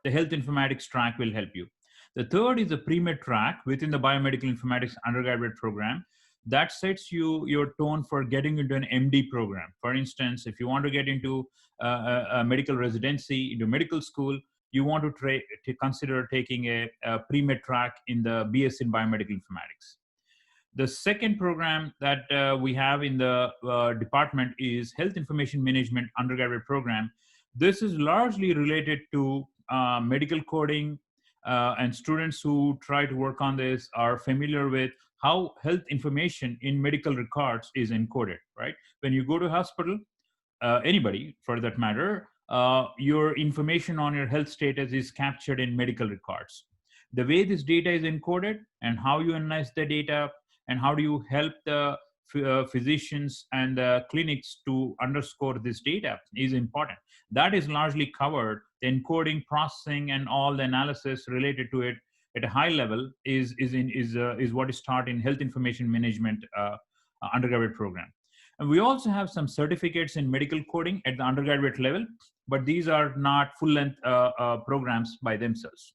the health informatics track will help you. The third is the pre-med track within the biomedical informatics undergraduate program. That sets your tone for getting into an MD program. For instance, if you want to get into a medical residency, into medical school, you want to consider taking a pre-med track in the BS in biomedical informatics. The second program that we have in the department is Health Information Management undergraduate program. This is largely related to medical coding, and students who try to work on this are familiar with how health information in medical records is encoded, right? When you go to hospital, anybody for that matter, your information on your health status is captured in medical records. The way this data is encoded and how you analyze the data and how do you help the physicians and the clinics to underscore this data is important. That is largely covered. The encoding, processing, and all the analysis related to it at a high level is what is taught in Health Information Management undergraduate program. And we also have some certificates in medical coding at the undergraduate level, but these are not full-length programs by themselves.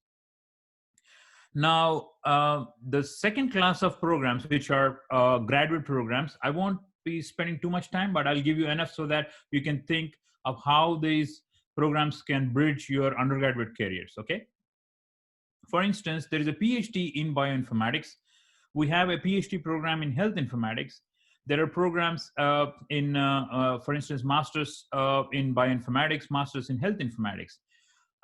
Now, the second class of programs, which are graduate programs, I won't be spending too much time, but I'll give you enough so that you can think of how these programs can bridge your undergraduate careers, okay? For instance, there is a PhD in bioinformatics. We have a PhD program in health informatics. There are programs for instance, masters in bioinformatics, masters in health informatics.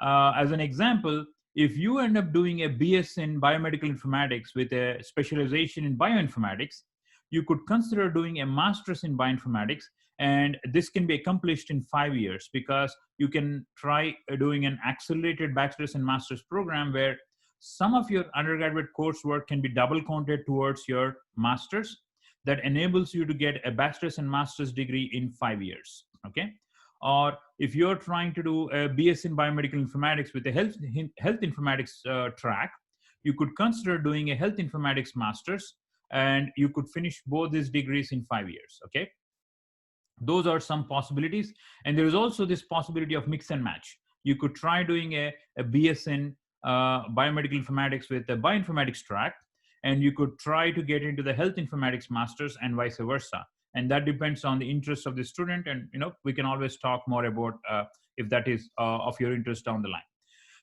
As an example, if you end up doing a BS in biomedical informatics with a specialization in bioinformatics, you could consider doing a master's in bioinformatics, and this can be accomplished in 5 years because you can try doing an accelerated bachelor's and master's program where some of your undergraduate coursework can be double counted towards your master's. That enables you to get a bachelor's and master's degree in 5 years, okay? Or if you're trying to do a BS in biomedical informatics with a health informatics track, you could consider doing a health informatics master's, and you could finish both these degrees in 5 years, okay? Those are some possibilities. And there is also this possibility of mix and match. You could try doing a BS in biomedical informatics with a bioinformatics track, and you could try to get into the health informatics masters and vice versa. And that depends on the interest of the student. And we can always talk more about if that is of your interest down the line.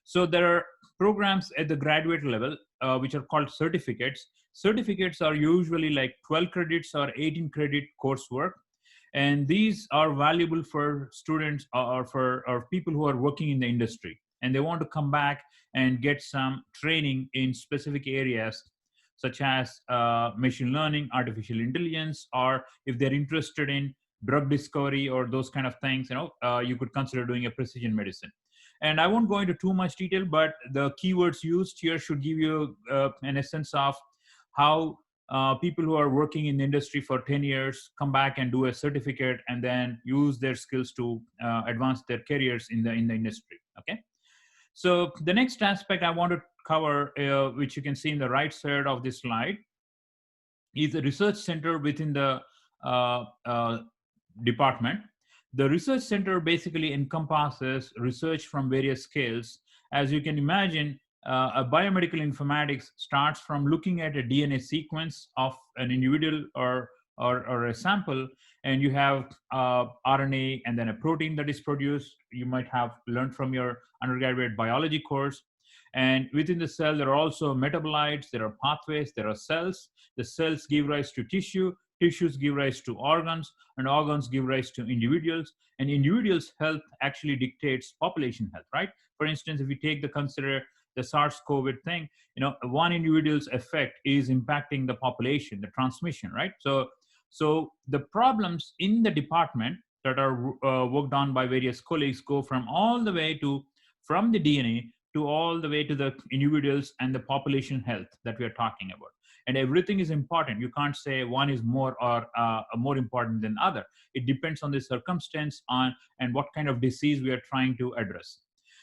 So there are programs at the graduate level which are called certificates. Certificates are usually like 12 credits or 18 credit coursework. And these are valuable for students or people who are working in the industry. And they want to come back and get some training in specific areas such as machine learning, artificial intelligence, or if they're interested in drug discovery or those kind of things, you could consider doing a precision medicine. And I won't go into too much detail, but the keywords used here should give you an essence of how people who are working in the industry for 10 years come back and do a certificate and then use their skills to advance their careers in the industry, okay? So the next aspect I want to cover, which you can see in the right side of this slide, is the research center within the department. The research center basically encompasses research from various scales. As you can imagine, a biomedical informatics starts from looking at a DNA sequence of an individual or a sample, and you have RNA and then a protein that is produced. You might have learned from your undergraduate biology course. And within the cell, there are also metabolites, there are pathways, there are cells. The cells give rise to tissue, tissues give rise to organs, and organs give rise to individuals. And individuals' health actually dictates population health, right? For instance, if you consider the SARS-CoV thing, one individual's effect is impacting the population, the transmission, right? So the problems in the department that are worked on by various colleagues go from all the way from the DNA to all the way to the individuals and the population health that we are talking about. And everything is important. You can't say one is more or more important than other. It depends on the circumstance and what kind of disease we are trying to address.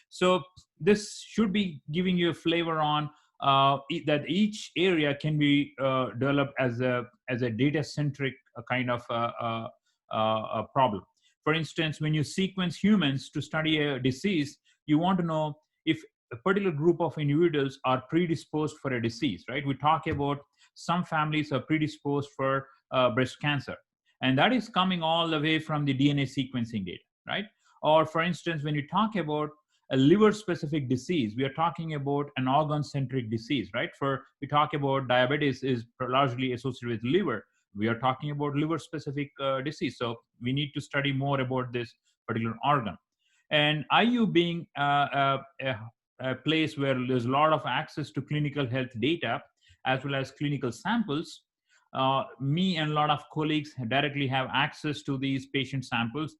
So this should be giving you a flavor on that each area can be developed as a data-centric kind of a problem. For instance, when you sequence humans to study a disease, you want to know if a particular group of individuals are predisposed for a disease, right? We talk about some families are predisposed for breast cancer, and that is coming all the way from the DNA sequencing data, right? Or for instance, when you talk about a liver specific disease, we are talking about an organ centric disease, right? For we talk about diabetes is largely associated with liver. We are talking about liver specific disease, so we need to study more about this particular organ. And IU being a place where there's a lot of access to clinical health data as well as clinical samples, me and a lot of colleagues directly have access to these patient samples.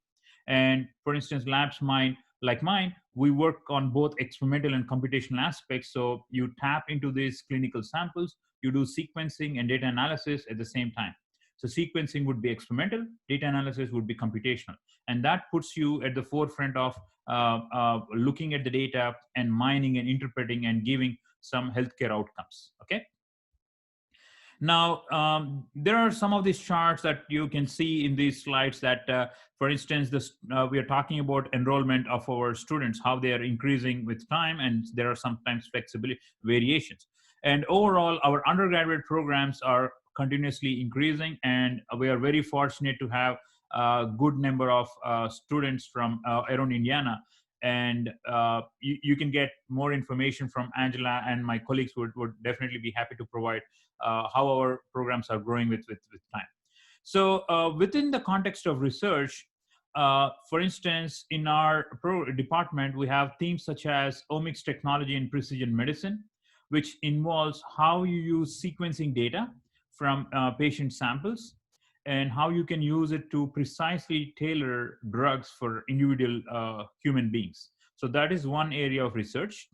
And for instance, labs mine like mine, we work on both experimental and computational aspects. So you tap into these clinical samples, you do sequencing and data analysis at the same time. So sequencing would be experimental, data analysis would be computational, and that puts you at the forefront of looking at the data and mining and interpreting and giving some healthcare outcomes. Okay. Now, there are some of these charts that you can see in these slides that, for instance, we are talking about enrollment of our students, how they are increasing with time, and there are sometimes flexibility variations. And overall, our undergraduate programs are continuously increasing, and we are very fortunate to have a good number of students from around Indiana. And you can get more information from Angela, and my colleagues would definitely be happy to provide how our programs are growing with time. So within the context of research, for instance, in our department, we have themes such as omics technology and precision medicine, which involves how you use sequencing data from patient samples and how you can use it to precisely tailor drugs for individual human beings. So that is one area of research.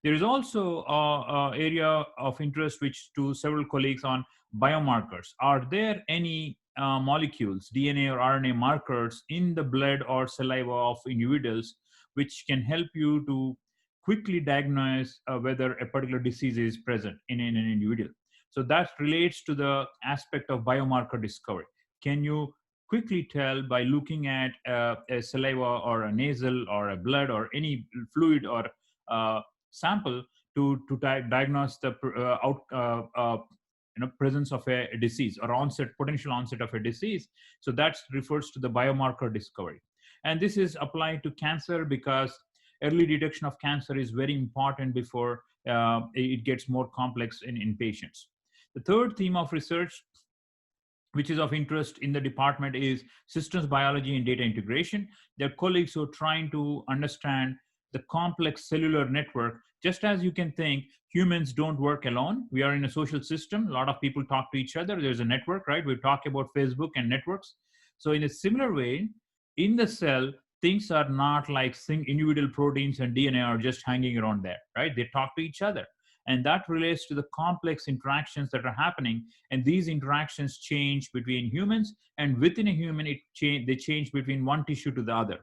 There is also an area of interest which to several colleagues on biomarkers. Are there any molecules, DNA or RNA markers in the blood or saliva of individuals which can help you to quickly diagnose whether a particular disease is present in an individual? So that relates to the aspect of biomarker discovery. Can you quickly tell by looking at a saliva or a nasal or a blood or any fluid or sample to diagnose the presence of a disease or potential onset of a disease? So that refers to the biomarker discovery, and this is applied to cancer because early detection of cancer is very important before it gets more complex in patients. The third theme of research which is of interest in the department is systems biology and data integration. There are colleagues who are trying to understand the complex cellular network. Just as you can think, humans don't work alone. We are in a social system. A lot of people talk to each other. There's a network, right? We talk about Facebook and networks. So in a similar way, in the cell, things are not like individual proteins and DNA are just hanging around there, right? They talk to each other. And that relates to the complex interactions that are happening. And these interactions change between humans, and within a human, they change between one tissue to the other.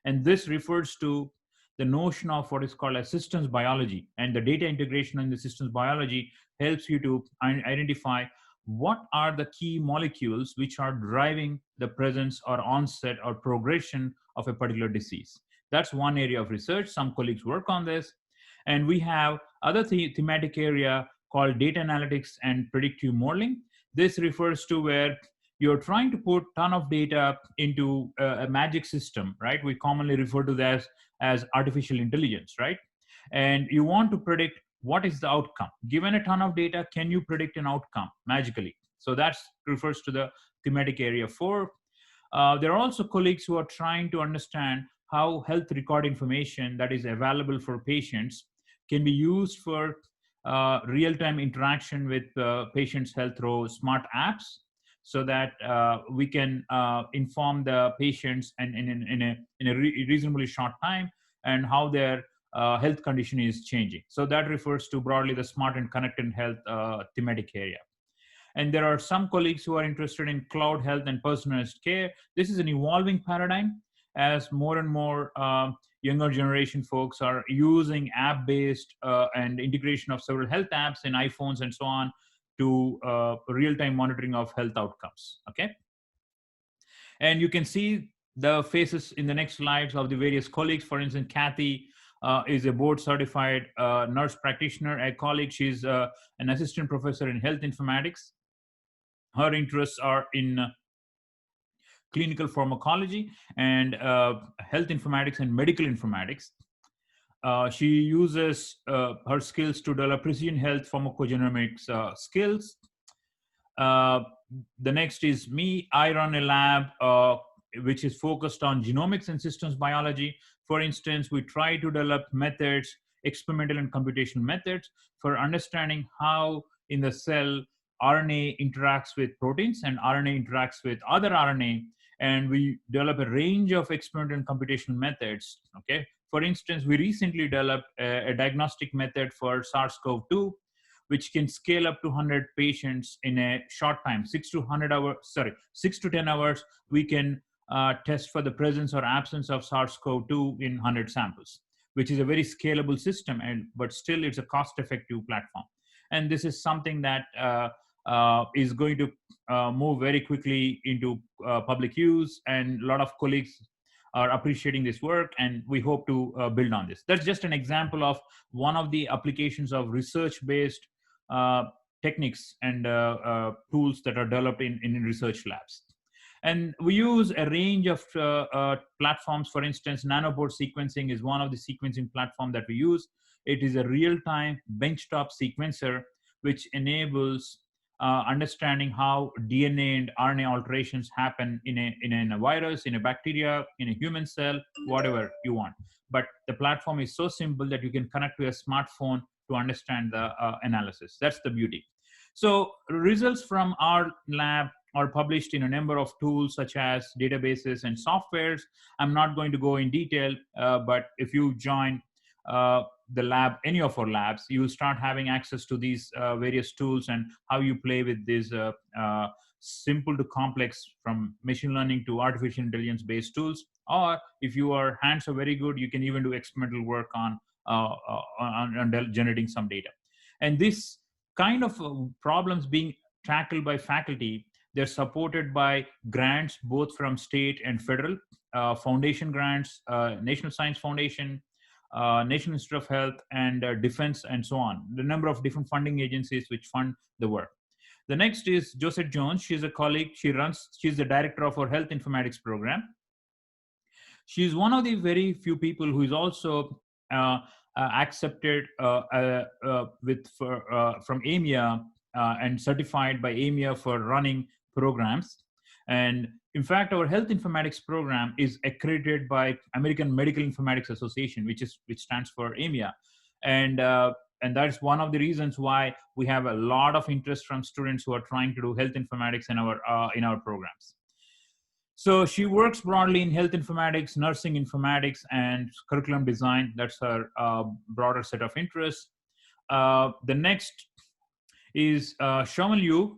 And this refers to the notion of what is called as systems biology. And the data integration in the systems biology helps you to identify what are the key molecules which are driving the presence or onset or progression of a particular disease. That's one area of research. Some colleagues work on this. And we have other thematic area called data analytics and predictive modeling. This refers to where you're trying to put a ton of data into a magic system, right? We commonly refer to that as artificial intelligence, right? And you want to predict what is the outcome. Given a ton of data, can you predict an outcome magically? So that refers to the thematic area 4. There are also colleagues who are trying to understand how health record information that is available for patients can be used for real-time interaction with patients' health through smart apps, so that we can inform the patients and in a reasonably short time and how their health condition is changing. So that refers to broadly the smart and connected health thematic area. And there are some colleagues who are interested in cloud health and personalized care. This is an evolving paradigm as more and more younger generation folks are using app-based and integration of several health apps in iPhones and so on to real-time monitoring of health outcomes, okay? And you can see the faces in the next slides of the various colleagues. For instance, Kathy is a board certified nurse practitioner. A colleague, she's an assistant professor in health informatics. Her interests are in clinical pharmacology and health informatics and medical informatics. She uses her skills to develop precision health pharmacogenomics skills. Uh, the next is me. I run a lab which is focused on genomics and systems biology. For instance, we try to develop methods, experimental and computational methods, for understanding how in the cell RNA interacts with proteins and RNA interacts with other RNA. And we develop a range of experimental and computational methods. Okay. For instance, we recently developed a diagnostic method for SARS-CoV-2, which can scale up to 100 patients in a short time, 6 to 10 hours. We can test for the presence or absence of SARS-CoV-2 in 100 samples, which is a very scalable system, but still it's a cost-effective platform. And this is something that is going to move very quickly into public use, and a lot of colleagues are appreciating this work, and we hope to build on this. That's just an example of one of the applications of research-based techniques and tools that are developed in research labs. And we use a range of platforms. For instance, nanopore sequencing is one of the sequencing platforms that we use. It is a real-time benchtop sequencer, which enables understanding how DNA and RNA alterations happen in a virus, in a bacteria, in a human cell, whatever you want. But the platform is so simple that you can connect to a smartphone to understand the analysis. That's the beauty. So results from our lab are published in a number of tools such as databases and softwares. I'm not going to go in detail, but if you join the lab, any of our labs, you will start having access to these various tools and how you play with these simple to complex, from machine learning to artificial intelligence based tools. Or if your hands are very good, you can even do experimental work on generating some data. And this kind of problems being tackled by faculty, they're supported by grants both from state and federal, foundation grants, National Science Foundation, National Institute of Health, and defense, and so on. The number of different funding agencies which fund the work. The next is Josette Jones. She's a colleague. She's the director of our health informatics program. She's one of the very few people who is also accepted from AMIA and certified by AMIA for running programs. And in fact, our health informatics program is accredited by American Medical Informatics Association, which stands for AMIA. And that's one of the reasons why we have a lot of interest from students who are trying to do health informatics in our programs. So she works broadly in health informatics, nursing informatics, and curriculum design. That's her broader set of interests. The next is Sherman Liu.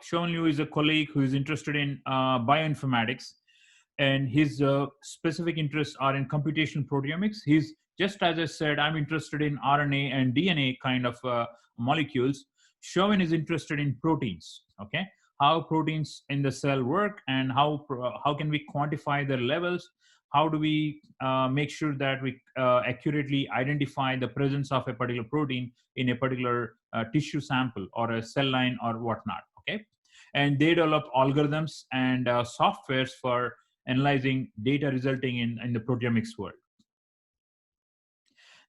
Sherman Liu is a colleague who is interested in bioinformatics, and his specific interests are in computational proteomics. He's, just as I said, I'm interested in RNA and DNA kind of molecules. Sherman is interested in proteins, okay? How proteins in the cell work, and how can we quantify their levels? How do we make sure that we accurately identify the presence of a particular protein in a particular tissue sample or a cell line or whatnot, okay? And they develop algorithms and softwares for analyzing data resulting in the proteomics world.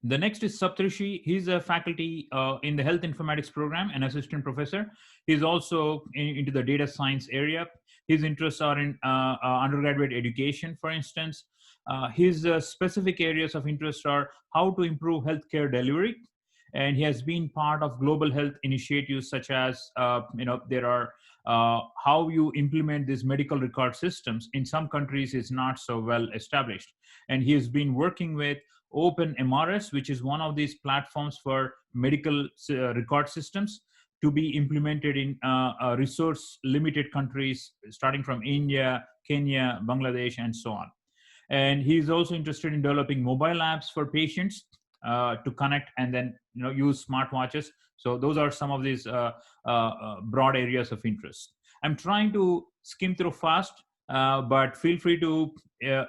The next is Saptarshi. He's a faculty in the health informatics program, an assistant professor. He's also into the data science area. His interests are in undergraduate education, for instance. His specific areas of interest are how to improve healthcare delivery. And he has been part of global health initiatives such as, there are how you implement these medical record systems in some countries is not so well established. And he has been working with Open MRS, which is one of these platforms for medical record systems to be implemented in resource limited countries, starting from India, Kenya, Bangladesh, and so on. And he's also interested in developing mobile apps for patients to connect and then use smartwatches. So those are some of these broad areas of interest. I'm trying to skim through fast, but feel free to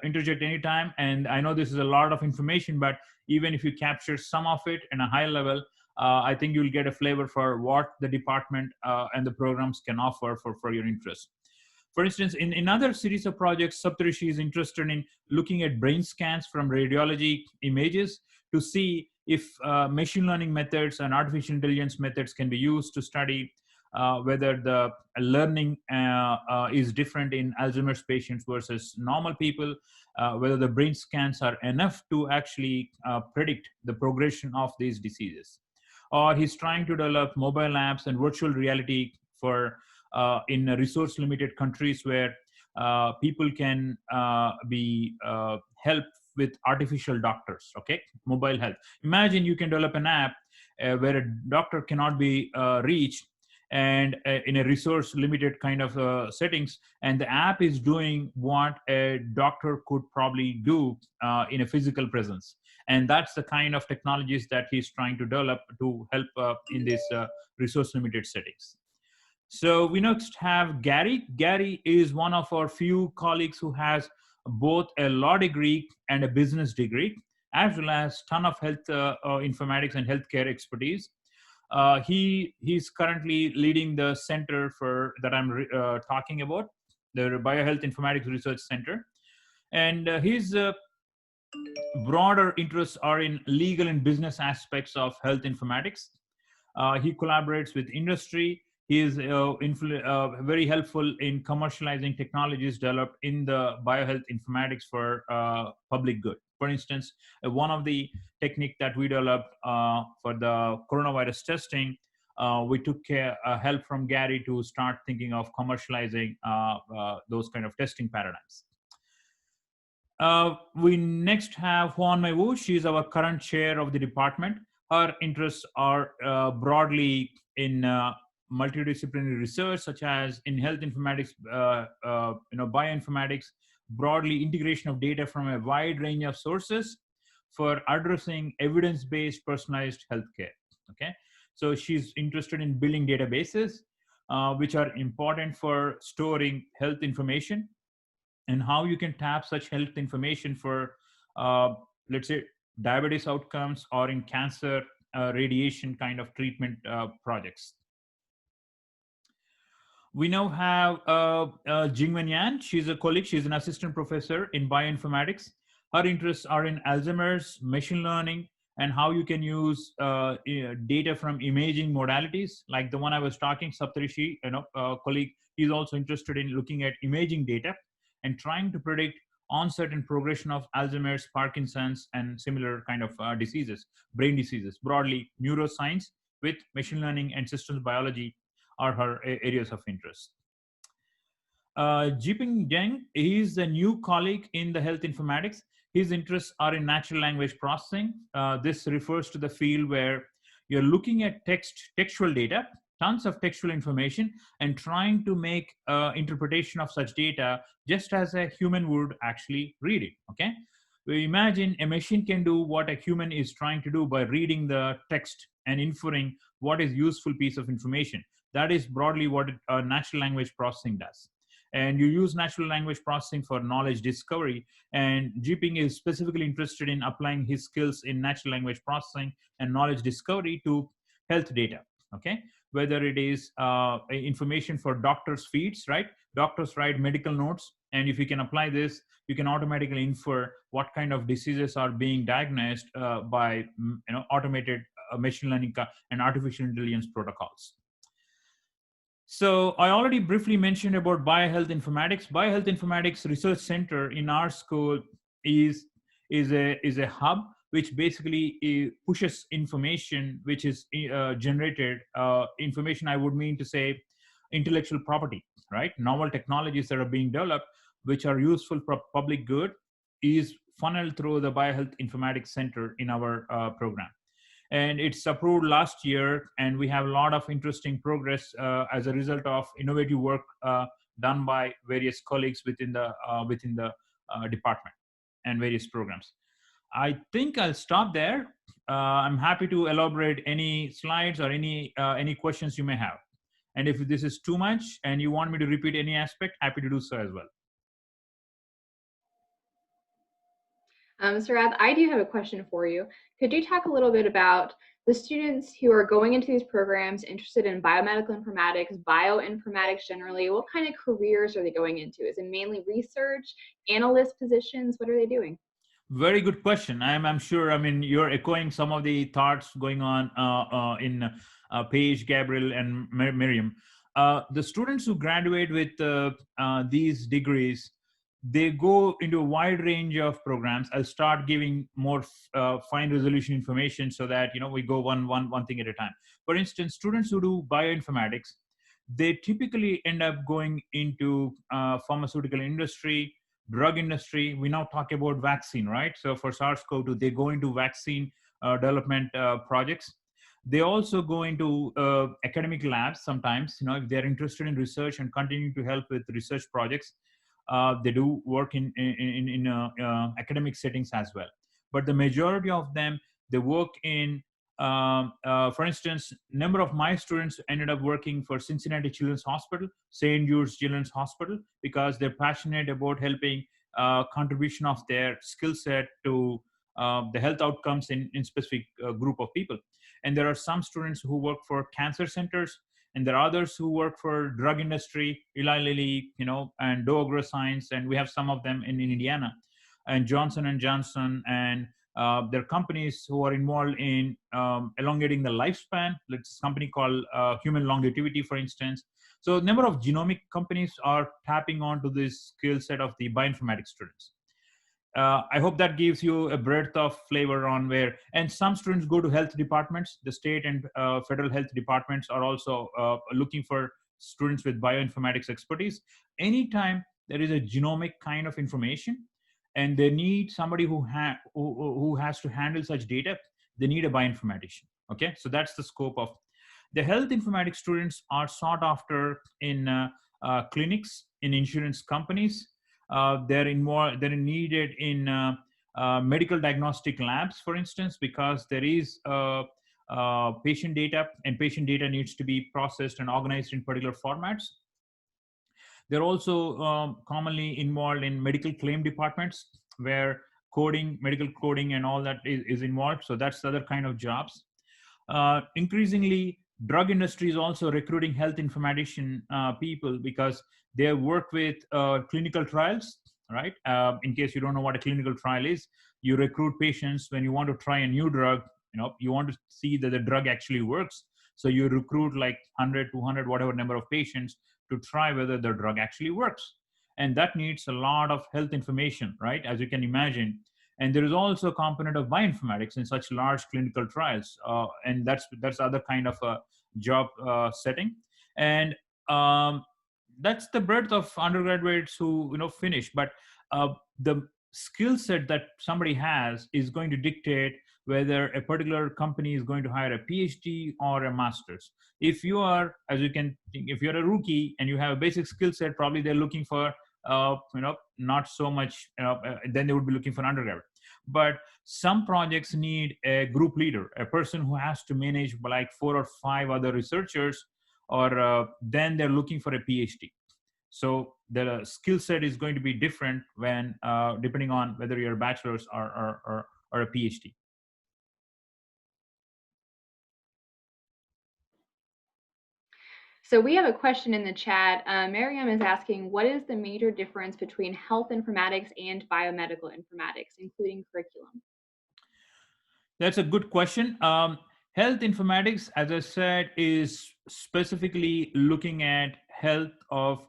interject anytime. And I know this is a lot of information, but even if you capture some of it in a high level, I think you'll get a flavor for what the department and the programs can offer for your interest. For instance, in another series of projects, Saptarishi is interested in looking at brain scans from radiology images to see if machine learning methods and artificial intelligence methods can be used to study whether the learning is different in Alzheimer's patients versus normal people, whether the brain scans are enough to actually predict the progression of these diseases. Or he's trying to develop mobile apps and virtual reality for in resource limited countries where people can be helped with artificial doctors, okay, mobile health. Imagine you can develop an app where a doctor cannot be reached, and in a resource limited kind of settings, and the app is doing what a doctor could probably do in a physical presence. And that's the kind of technologies that he's trying to develop to help in these resource limited settings. So we next have Gary. Gary is one of our few colleagues who has both a law degree and a business degree, as well as ton of health informatics and healthcare expertise. He's currently leading the center for that I'm talking about, the Biohealth Informatics Research Center, and his broader interests are in legal and business aspects of health informatics. He collaborates with industry. He is very helpful in commercializing technologies developed in the biohealth informatics for public good. For instance, one of the technique that we developed for the coronavirus testing, we took help from Gary to start thinking of commercializing those kind of testing paradigms. We next have Juan Maiwu. She is our current chair of the department. Her interests are broadly in multidisciplinary research, such as in health informatics, bioinformatics, broadly integration of data from a wide range of sources for addressing evidence-based personalized healthcare. Okay, so she's interested in building databases, which are important for storing health information, and how you can tap such health information for, let's say, diabetes outcomes or in cancer radiation kind of treatment projects. We now have JingMing. She's a colleague. She's an assistant professor in bioinformatics. Her interests are in Alzheimer's, machine learning, and how you can use data from imaging modalities, like the one I was talking, Saptarishi, colleague. He's also interested in looking at imaging data and trying to predict onset and progression of Alzheimer's, Parkinson's, and similar kind of diseases, brain diseases. Broadly, neuroscience with machine learning and systems biology are her areas of interest. ChengYang is a new colleague in the health informatics. His interests are in natural language processing. This refers to the field where you're looking at textual data, tons of textual information, and trying to make interpretation of such data just as a human would actually read it, okay? We imagine a machine can do what a human is trying to do by reading the text and inferring what is useful piece of information. That is broadly what natural language processing does. And you use natural language processing for knowledge discovery, and JingMing is specifically interested in applying his skills in natural language processing and knowledge discovery to health data, okay? Whether it is information for doctors' feeds, right? Doctors write medical notes, and if you can apply this, you can automatically infer what kind of diseases are being diagnosed by automated machine learning and artificial intelligence protocols. So I already briefly mentioned about Biohealth Informatics. Biohealth Informatics Research Center in our school is a hub which basically pushes information which is generated, information I would mean to say intellectual property, right? Novel technologies that are being developed which are useful for public good is funneled through the Biohealth Informatics Center in our program. And it's approved last year, and we have a lot of interesting progress as a result of innovative work done by various colleagues within the department and various programs. I think I'll stop there. I'm happy to elaborate any slides or any questions you may have. And if this is too much and you want me to repeat any aspect, happy to do so as well. Sarath, I do have a question for you. Could you talk a little bit about the students who are going into these programs interested in biomedical informatics, bioinformatics generally? What kind of careers are they going into? Is it mainly research, analyst positions? What are they doing? Very good question. I'm sure. I mean, you're echoing some of the thoughts going on in Paige, Gabriel, and Miriam. The students who graduate with these degrees, they go into a wide range of programs. I'll start giving more fine resolution information so that we go one thing at a time. For instance, students who do bioinformatics, they typically end up going into pharmaceutical industry, drug industry. We now talk about vaccine, right? So for SARS-CoV-2, they go into vaccine development projects. They also go into academic labs sometimes, if they're interested in research and continue to help with research projects. They do work in academic settings as well. But the majority of them, they work in, for instance, number of my students ended up working for Cincinnati Children's Hospital, St. Jude's Children's Hospital, because they're passionate about helping contribution of their skill set to the health outcomes in specific group of people. And there are some students who work for cancer centers, and there are others who work for drug industry, Eli Lilly, and Doe AgroScience, and we have some of them in Indiana, and Johnson and Johnson, and there are companies who are involved in elongating the lifespan. Let's company called Human Longevity, for instance. So a number of genomic companies are tapping onto this skill set of the bioinformatics students. I hope that gives you a breadth of flavor on where, and some students go to health departments. The state and federal health departments are also looking for students with bioinformatics expertise. Anytime there is a genomic kind of information and they need somebody who has to handle such data, they need a bioinformatician. Okay, so that's the scope of the health informatics students are sought after in clinics, in insurance companies. They're needed in medical diagnostic labs, for instance, because there is patient data, and patient data needs to be processed and organized in particular formats. They're also commonly involved in medical claim departments where medical coding and all that is involved. So that's the other kind of jobs. Increasingly, drug industry is also recruiting health informatician people because they work with clinical trials, right? In case you don't know what a clinical trial is, you recruit patients when you want to try a new drug. You want to see that the drug actually works. So you recruit like 100, 200, whatever number of patients to try whether the drug actually works. And that needs a lot of health information, right? As you can imagine. And there is also a component of bioinformatics in such large clinical trials. And that's other kind of a job setting. And that's the breadth of undergraduates who finish. But the skill set that somebody has is going to dictate whether a particular company is going to hire a PhD or a master's. If you are, as you can think, if you're a rookie and you have a basic skill set, probably they're looking for not so much. Then they would be looking for an undergraduate. But some projects need a group leader, a person who has to manage like 4 or 5 other researchers, or then they're looking for a PhD. So the skill set is going to be different when depending on whether you're a bachelor's or a PhD. So we have a question in the chat. Miriam is asking, what is the major difference between health informatics and biomedical informatics, including curriculum? That's a good question. Health informatics, as I said, is specifically looking at health of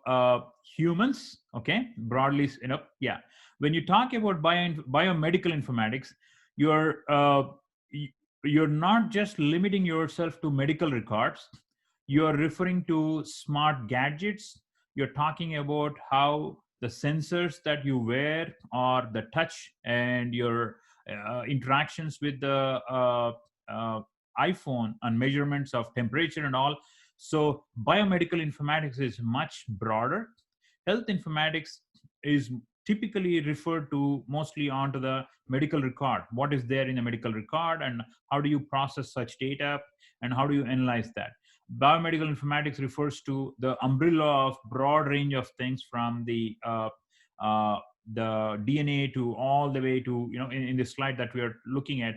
humans. Okay, broadly, yeah. When you talk about biomedical informatics, you're uh, you're not just limiting yourself to medical records. You're referring to smart gadgets. You're talking about how the sensors that you wear, or the touch and your interactions with the iPhone and measurements of temperature and all. So biomedical informatics is much broader. Health informatics is typically referred to mostly onto the medical record. What is there in the medical record, and how do you process such data, and how do you analyze that? Biomedical informatics refers to the umbrella of broad range of things, from the the DNA to all the way to, in this slide that we are looking at,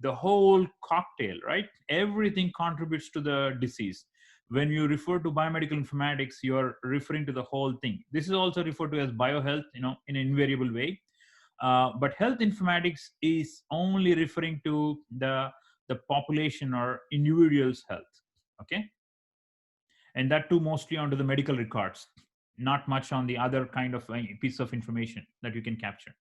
the whole cocktail, right? Everything contributes to the disease. When you refer to biomedical informatics, you're referring to the whole thing. This is also referred to as biohealth, in an invariable way. But health informatics is only referring to the population or individual's health, okay? And that too mostly onto the medical records, not much on the other kind of piece of information that you can capture.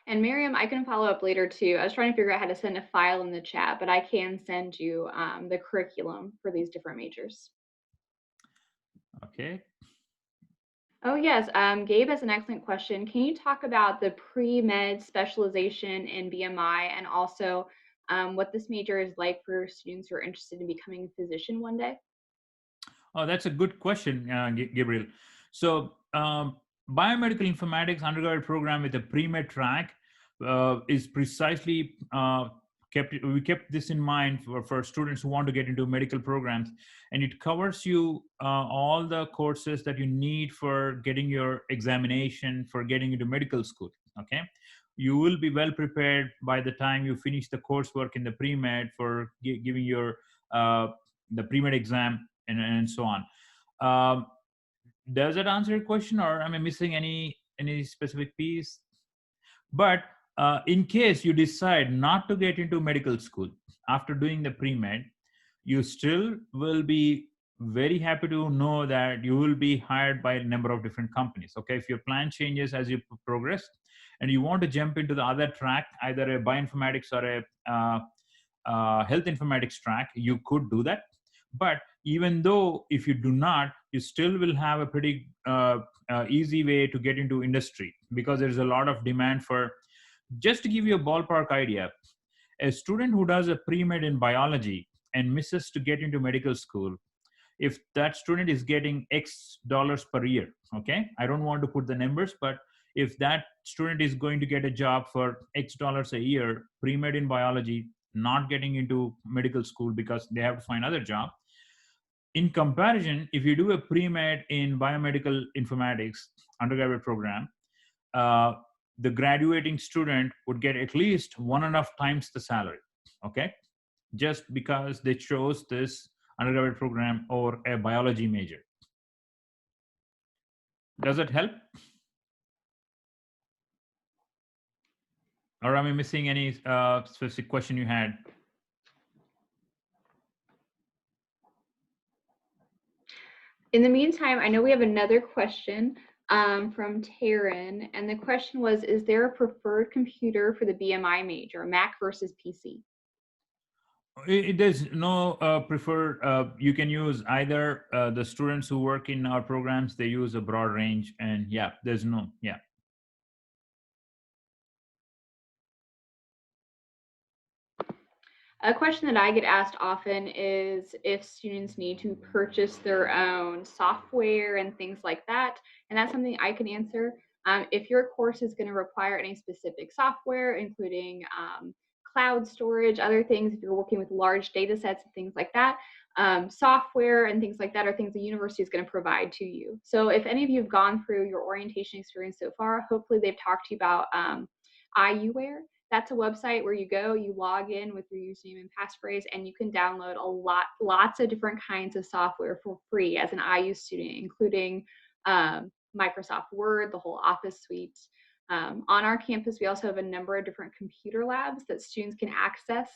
And Miriam, I can follow up later too. I was trying to figure out how to send a file in the chat, but I can send you the curriculum for these different majors. Okay. Oh yes, Gabe has an excellent question. Can you talk about the pre-med specialization in BMI and also what this major is like for students who are interested in becoming a physician one day? Oh, that's a good question, Gabriel. So, biomedical informatics undergraduate program with a pre-med track is precisely we kept this in mind for students who want to get into medical programs, and it covers you all the courses that you need for getting your examination for getting into medical school. Okay, you will be well prepared by the time you finish the coursework in the pre-med for giving your the pre-med exam and so on. Um, does that answer your question, or am I missing any specific piece? But in case you decide not to get into medical school after doing the pre-med, you still will be very happy to know that you will be hired by a number of different companies. Okay, if your plan changes as you progress and you want to jump into the other track, either a bioinformatics or a health informatics track, you could do that. But even though if you do not, you still will have a pretty easy way to get into industry, because there's a lot of demand for. Just to give you a ballpark idea, a student who does a pre-med in biology and misses to get into medical school, if that student is getting X dollars per year, okay, I don't want to put the numbers, but if that student is going to get a job for X dollars a year, pre-med in biology, not getting into medical school because they have to find another job. In comparison, if you do a pre-med in biomedical informatics undergraduate program, uh, the graduating student would get at least 1.5 times the salary, okay, just because they chose this undergraduate program or a biology major. Does it help? Or am I missing any specific question you had? In the meantime, I know we have another question from Taryn, and the question was, is there a preferred computer for the BMI major, Mac versus PC? There's no preferred. You can use either. The students who work in our programs, they use a broad range, and yeah, there's no, yeah. A question that I get asked often is if students need to purchase their own software and things like that. And that's something I can answer. If your course is going to require any specific software, including cloud storage, other things, if you're working with large data sets and things like that, software and things like that are things the university is going to provide to you. So if any of you have gone through your orientation experience so far, hopefully they've talked to you about IUware. That's a website where you go, you log in with your username and passphrase, and you can download lots of different kinds of software for free as an IU student, including Microsoft Word, the whole Office suite. On our campus, we also have a number of different computer labs that students can access,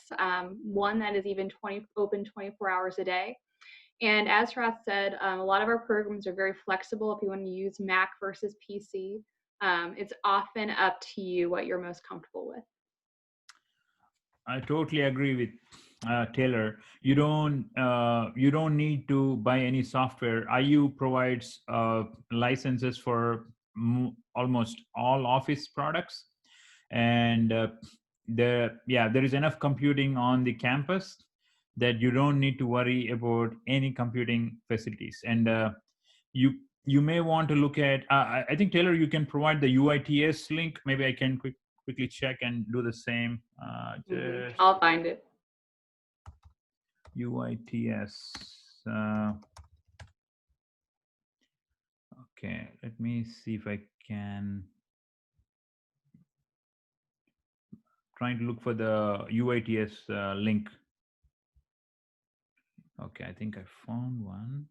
one that is even open 24 hours a day. And as Rath said, a lot of our programs are very flexible if you want to use Mac versus PC. It's often up to you what you're most comfortable with. I totally agree with Taylor. You don't need to buy any software. IU provides licenses for almost all Office products, and there is enough computing on the campus that you don't need to worry about any computing facilities. And you may want to look at. I think Taylor, you can provide the UITS link. Maybe I can quickly check and do the same. Just I'll find it. UITS. Okay, let me see if I can. Trying to look for the UITS link. Okay, I think I found one.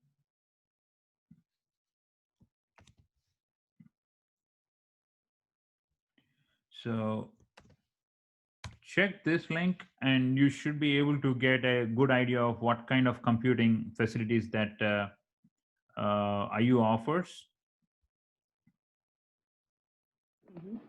So check this link and you should be able to get a good idea of what kind of computing facilities that IU offers. Mhm.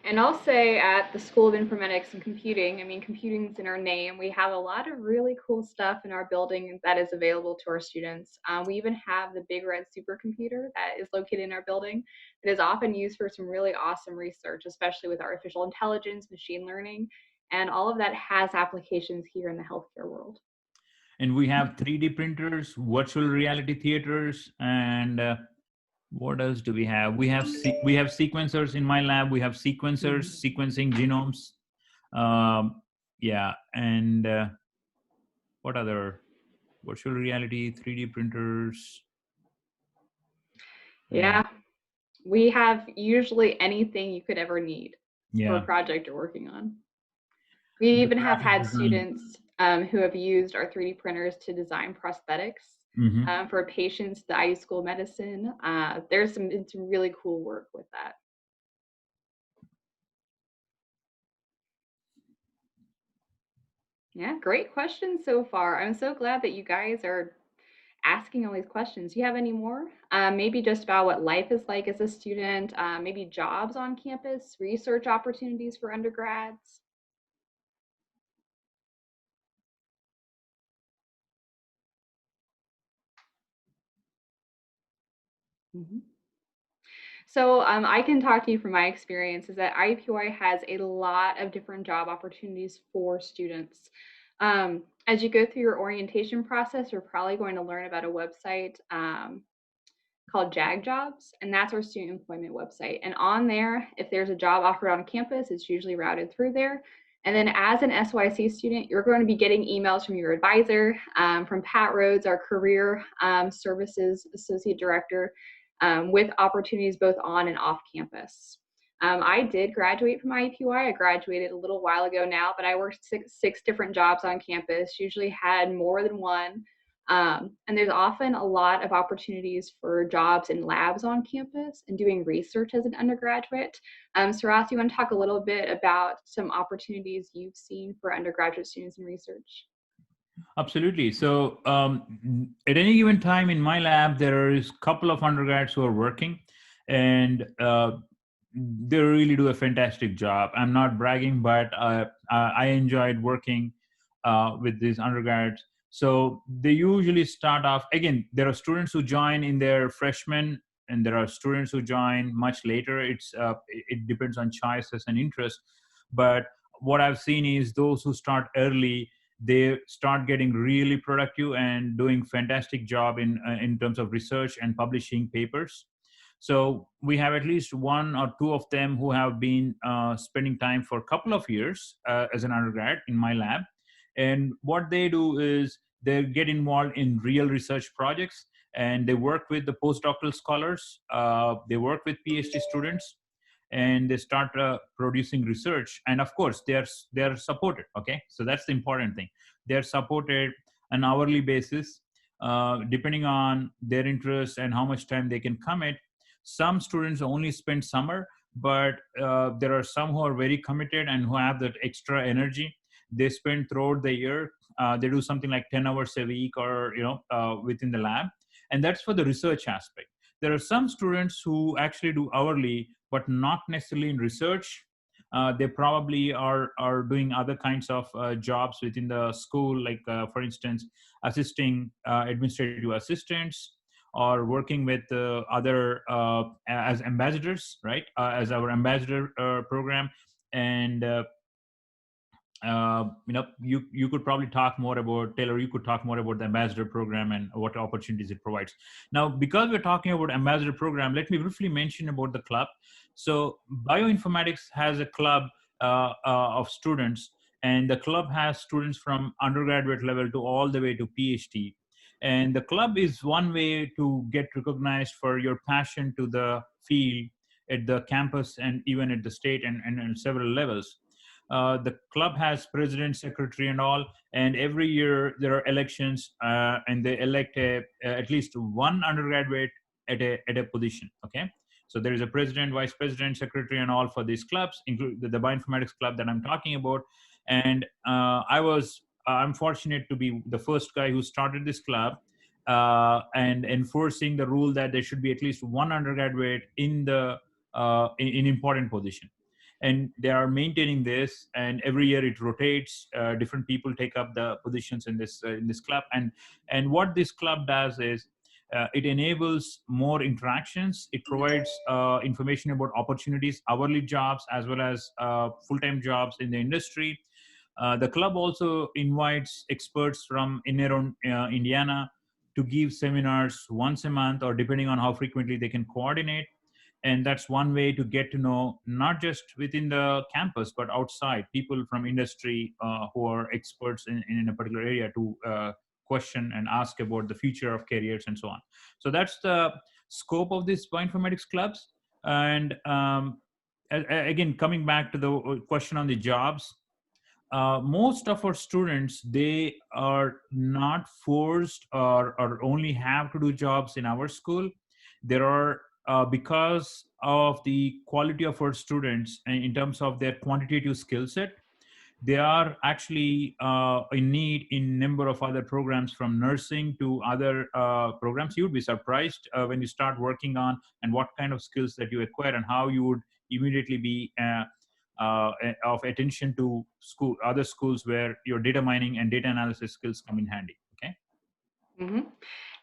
And I'll say at the School of Informatics and Computing, I mean, computing's in our name. We have a lot of really cool stuff in our building that is available to our students. We even have the Big Red supercomputer that is located in our building that is often used for some really awesome research, especially with artificial intelligence, machine learning, and all of that has applications here in the healthcare world. And we have 3D printers, virtual reality theaters, and what else do we have? We have sequencers in my lab. We have sequencers sequencing genomes. Yeah, and what other virtual reality, 3D printers? Yeah, we have usually anything you could ever need for a Yeah, project you're working on. We the even have graphic had design. students who have used our 3D printers to design prosthetics Hmm. for patients at the IU School of Medicine. There's some really cool work with that. Yeah, great questions so far. I'm so glad that you guys are asking all these questions. Do you have any more? Maybe just about what life is like as a student, maybe jobs on campus, research opportunities for undergrads. Mhm. So I can talk to you from my experience is that IUPUI has a lot of different job opportunities for students. As you go through your orientation process, you're probably going to learn about a website called Jag Jobs, and that's our student employment website. And on there, if there's a job offered on campus, it's usually routed through there. And then as an SYC student, you're going to be getting emails from your advisor, from Pat Rhodes, our career services associate director, with opportunities both on and off campus. I did graduate from IUPUI. I graduated a little while ago now, but I worked six different jobs on campus, usually had more than one. And there's often a lot of opportunities for jobs in labs on campus and doing research as an undergraduate. Saras, you want to talk a little bit about some opportunities you've seen for undergraduate students in research? Absolutely. So at any given time in my lab, there is a couple of undergrads who are working, and they really do a fantastic job. I'm not bragging, but I enjoyed working with these undergrads. So they usually start off, again, there are students who join in their freshmen, and there are students who join much later. It depends on choices and interest. But what I've seen is those who start early, they start getting really productive and doing fantastic job in terms of research and publishing papers. So we have at least one or two of them who have been spending time for a couple of years as an undergrad in my lab. And what they do is they get involved in real research projects, and they work with the postdoctoral scholars. They work with PhD students, and they start producing research. And of course, they are supported. Okay, so that's the important thing. They're supported on hourly basis, depending on their interests and how much time they can commit. Some students only spend summer, but there are some who are very committed and who have that extra energy. They spend throughout the year. They do something like 10 hours a week, or within the lab, and that's for the research aspect. There are some students who actually do hourly, but not necessarily in research. They probably are doing other kinds of jobs within the school, like for instance, assisting administrative assistants, or working with other as ambassadors, right? As our ambassador program. And you could probably talk more about, Taylor, you could talk more about the ambassador program and what opportunities it provides. Now, because we're talking about ambassador program, let me briefly mention about the club. So Bioinformatics has a club of students, and the club has students from undergraduate level to all the way to PhD. And the club is one way to get recognized for your passion to the field at the campus and even at the state and several levels. The club has president, secretary, and all, and every year there are elections, and they elect at least one undergraduate at a position. Okay, so there is a president, vice president, secretary, and all for these clubs, including the Bioinformatics club that I'm talking about. And I'm fortunate to be the first guy who started this club, and enforcing the rule that there should be at least one undergraduate in the in important position. And they are maintaining this, and every year it rotates. Different people take up the positions in this club, and what this club does is it enables more interactions. It provides information about opportunities, hourly jobs, as well as full-time jobs in the industry. The club also invites experts from in and around Indiana to give seminars once a month, or depending on how frequently they can coordinate. And that's one way to get to know, not just within the campus but outside, people from industry who are experts in a particular area, to question and ask about the future of careers and so on. So that's the scope of these bioinformatics clubs. And again, coming back to the question on the jobs, most of our students, they are not forced or only have to do jobs in our school. There are because of the quality of our students and in terms of their quantitative skill set, they are actually in need in number of other programs, from nursing to other programs. You would be surprised when you start working on and what kind of skills that you acquire, and how you would immediately be of attention to other schools where your data mining and data analysis skills come in handy. Okay. Mm-hmm.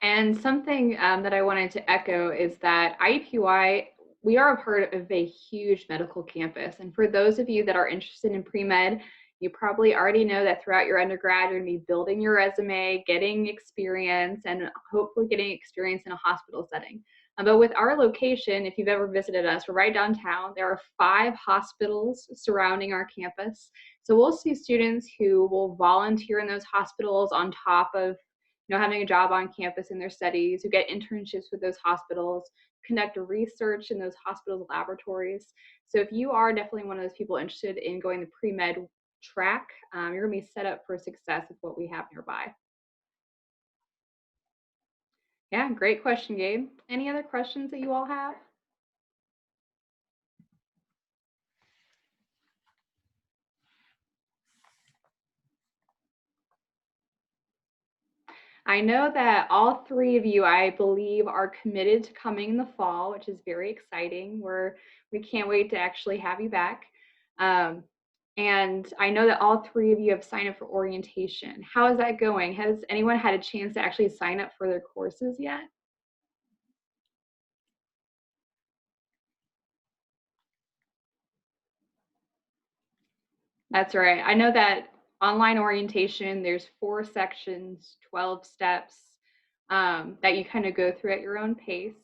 And something that I wanted to echo is that IUPUI, we are a part of a huge medical campus. And for those of you that are interested in pre-med, you probably already know that throughout your undergrad, you're going to be building your resume, getting experience, and hopefully getting experience in a hospital setting. But with our location, if you've ever visited us, we're right downtown. There are 5 hospitals surrounding our campus. So we'll see students who will volunteer in those hospitals on top of having a job on campus in their studies, who get internships with those hospitals, conduct research in those hospitals' laboratories. So if you are definitely one of those people interested in going the pre-med track, you're going to be set up for success with what we have nearby. Yeah, great question, Gabe. Any other questions that you all have? I know that all 3 of you, I believe, are committed to coming in the fall, which is very exciting. We can't wait to actually have you back. And I know that all 3 of you have signed up for orientation. How is that going? Has anyone had a chance to actually sign up for their courses yet? That's right. I know that online orientation, there's 4 sections, 12 steps that you kind of go through at your own pace.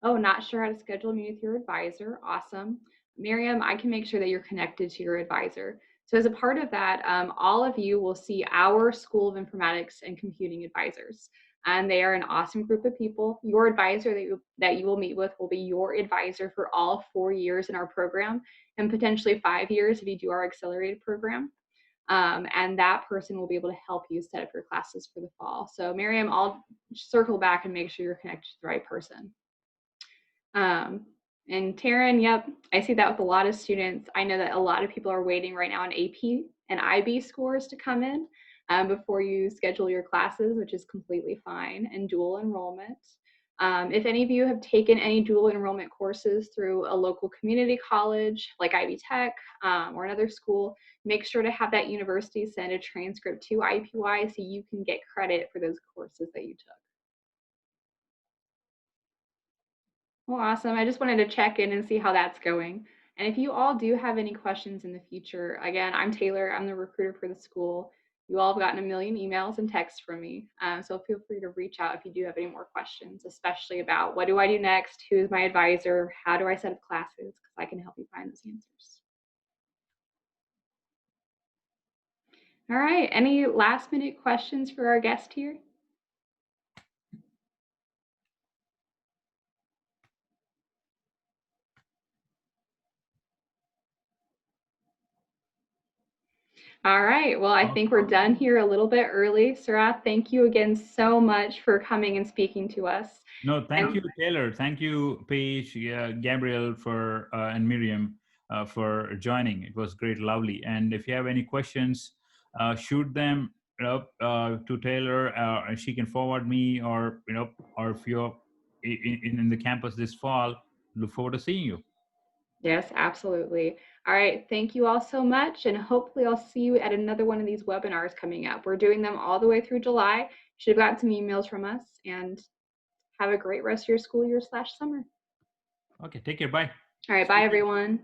Oh, not sure how to schedule a meeting with your advisor. Awesome. Miriam, I can make sure that you're connected to your advisor. So as a part of that, all of you will see our School of Informatics and Computing advisors. And they are an awesome group of people. Your advisor that you will meet with will be your advisor for all 4 years in our program, and potentially 5 years if you do our accelerated program. And that person will be able to help you set up your classes for the fall. So Miriam, I'll circle back and make sure you're connected to the right person. And Taryn, yep, I see that with a lot of students. I know that a lot of people are waiting right now on AP and IB scores to come in before you schedule your classes, which is completely fine, and dual enrollment. If any of you have taken any dual enrollment courses through a local community college like Ivy Tech or another school, make sure to have that university send a transcript to IUPUI so you can get credit for those courses that you took. Well, awesome. I just wanted to check in and see how that's going. And if you all do have any questions in the future, again, I'm Taylor. I'm the recruiter for the school. You all have gotten a million emails and texts from me. So feel free to reach out if you do have any more questions, especially about what do I do next? Who is my advisor? How do I set up classes? Because I can help you find those answers. All right. Any last minute questions for our guest here? All right. Well, I think we're done here a little bit early. Sarath, thank you again so much for coming and speaking to us. No, thank And you, Taylor. Thank you, Paige, Gabriel, for and Miriam for joining. It was great, lovely. And if you have any questions, shoot them up to Taylor, and she can forward me, or or if you're in the campus this fall, look forward to seeing you. yes, absolutely. All right. Thank you all so much. And hopefully I'll see you at another one of these webinars coming up. We're doing them all the way through July. Should have gotten some emails from us, and have a great rest of your school year/summer. Okay, take care. Bye. All right. Bye, everyone.